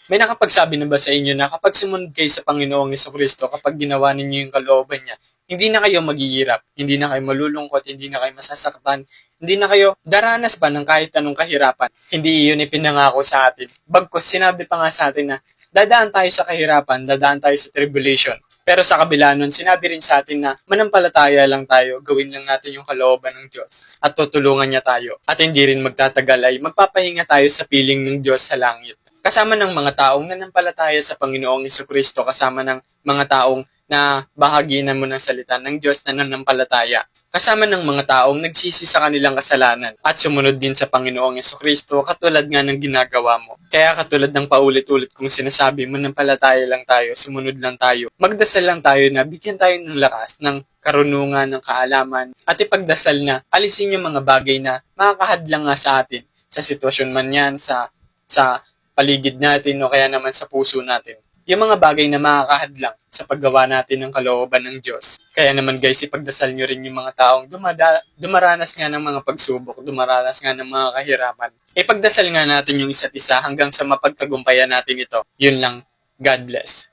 May nakapagsabi na ba sa inyo na kapag sumunod kayo sa Panginoong Jesucristo, kapag ginawa ninyo yung kalooban niya, hindi na kayo maghihirap, hindi na kayo malulungkot, hindi na kayo masasaktan, hindi na kayo daranas pa ng kahit anong kahirapan. Hindi iyon ipinangako sa atin. Bagkus sinabi pa nga sa atin na dadaan tayo sa kahirapan, dadaan tayo sa tribulation. Pero sa kabila nun, sinabi rin sa atin na manampalataya lang tayo, gawin lang natin yung kalooban ng Diyos at tutulungan niya tayo. At hindi rin magtatagal ay magpapahinga tayo sa piling ng Diyos sa langit. Kasama ng mga taong nanampalataya sa Panginoong Jesucristo, kasama ng mga taong na bahagi na mo ng salita ng Diyos na nanampalataya. Kasama ng mga taong nagsisi sa kanilang kasalanan at sumunod din sa Panginoong Jesucristo katulad nga ng ginagawa mo. Kaya katulad ng paulit-ulit kong sinasabi, manampalataya lang tayo, sumunod lang tayo. Magdasal lang tayo na bigyan tayo ng lakas, ng karunungan, ng kaalaman, at ipagdasal na alisin yung mga bagay na makakahadlang nga sa atin, sa sitwasyon man yan, sa paligid natin o kaya naman sa puso natin. Yung mga bagay na makakahadlang sa paggawa natin ng kalooban ng Diyos. Kaya naman guys, ipagdasal nyo rin yung mga taong dumaranas nga ng mga pagsubok, dumaranas nga ng mga kahirapan. Ipagdasal nga natin yung isa't isa hanggang sa mapagtagumpayan natin ito. Yun lang. God bless.